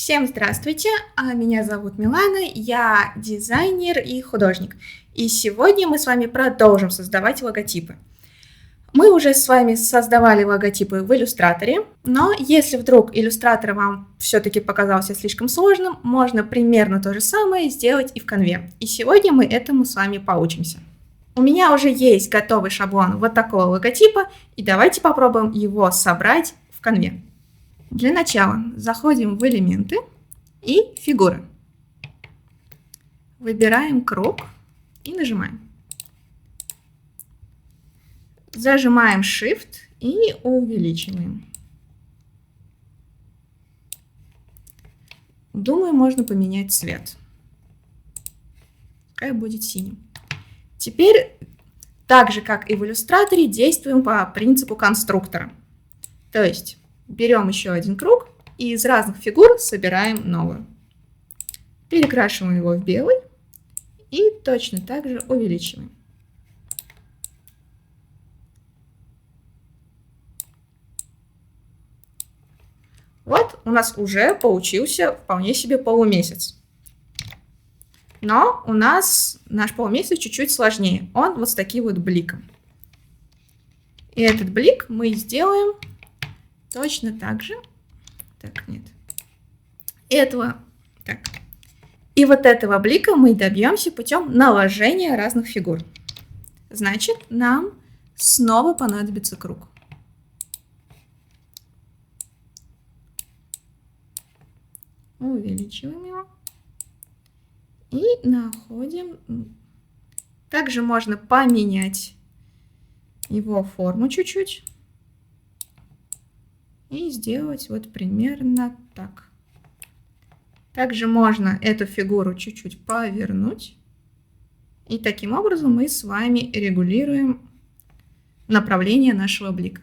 Всем здравствуйте, меня зовут Милана, я дизайнер и художник. И сегодня мы с вами продолжим создавать логотипы. Мы уже с вами создавали логотипы в иллюстраторе, но если вдруг иллюстратор вам все-таки показался слишком сложным, можно примерно то же самое сделать и в Canva. И сегодня мы этому с вами поучимся. У меня уже есть готовый шаблон вот такого логотипа, и давайте попробуем его собрать в Canva. Для начала заходим в элементы и фигуры. Выбираем круг и нажимаем. Зажимаем Shift и увеличиваем. Думаю, можно поменять цвет. Пускай будет синим. Теперь, так же как и в иллюстраторе, действуем по принципу конструктора. То есть берем еще один круг и из разных фигур собираем новую. Перекрашиваем его в белый и точно так же увеличиваем. Вот у нас уже получился вполне себе полумесяц. Но у нас наш полумесяц чуть-чуть сложнее. Он вот с таким вот бликом. И этот блик мы сделаем точно так же. Так, нет. И вот этого блика мы добьемся путем наложения разных фигур. Значит, нам снова понадобится круг. Увеличиваем его. И находим. Также можно поменять его форму чуть-чуть. И сделать вот примерно так. Также можно эту фигуру чуть-чуть повернуть. И таким образом мы с вами регулируем направление нашего блика.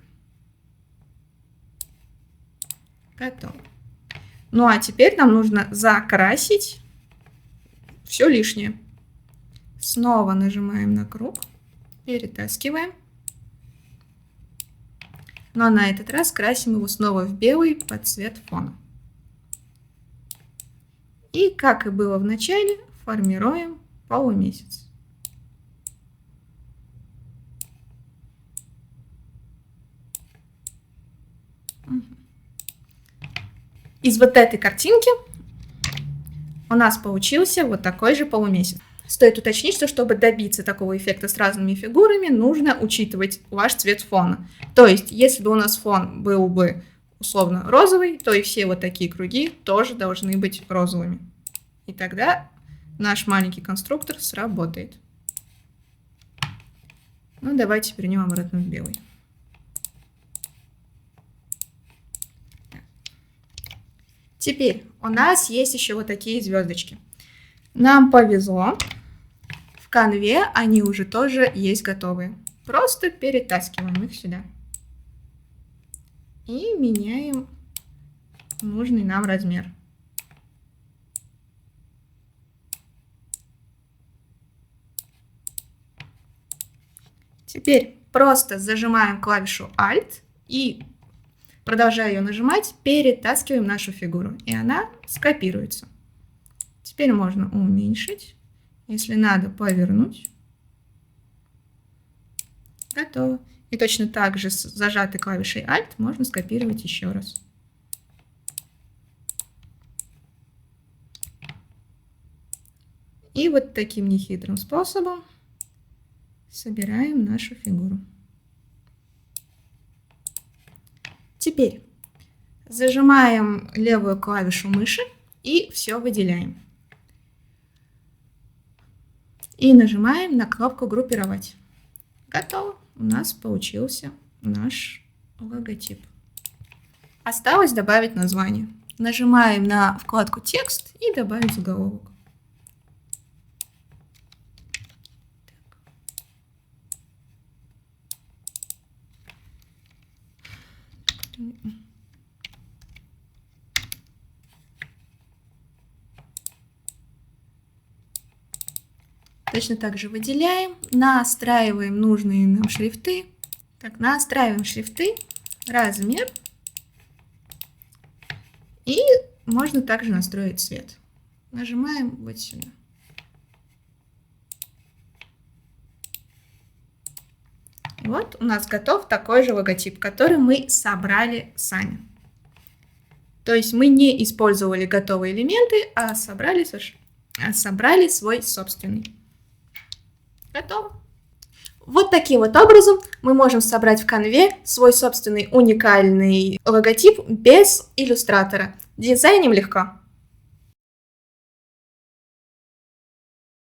Готово. Ну а теперь нам нужно закрасить все лишнее. Снова нажимаем на круг, перетаскиваем. Но на этот раз красим его снова в белый под цвет фона. И, как и было в начале, формируем полумесяц. Из вот этой картинки у нас получился вот такой же полумесяц. Стоит уточнить, что чтобы добиться такого эффекта с разными фигурами, нужно учитывать ваш цвет фона. То есть, если бы у нас фон был бы условно розовый, то и все вот такие круги тоже должны быть розовыми. И тогда наш маленький конструктор сработает. Ну, давайте вернем обратно в белый. Теперь у нас есть еще вот такие звездочки. Нам повезло. В Canva они уже тоже есть готовые. Просто перетаскиваем их сюда. И меняем нужный нам размер. Теперь просто зажимаем клавишу Alt и, продолжая ее нажимать, перетаскиваем нашу фигуру. И она скопируется. Теперь можно уменьшить. Если надо, повернуть. Готово. И точно так же с зажатой клавишей Alt можно скопировать еще раз. И вот таким нехитрым способом собираем нашу фигуру. Теперь зажимаем левую клавишу мыши и все выделяем. И нажимаем на кнопку «Группировать». Готово. У нас получился наш логотип. Осталось добавить название. Нажимаем на вкладку «Текст» и добавить заголовок. Точно так же выделяем, настраиваем нужные нам шрифты. Так, настраиваем шрифты, размер. И можно также настроить цвет. Нажимаем вот сюда. Вот у нас готов такой же логотип, который мы собрали сами. То есть мы не использовали готовые элементы, а собрали свой собственный. Готово. Вот таким вот образом мы можем собрать в Canva свой собственный уникальный логотип без иллюстратора. Дизайним легко.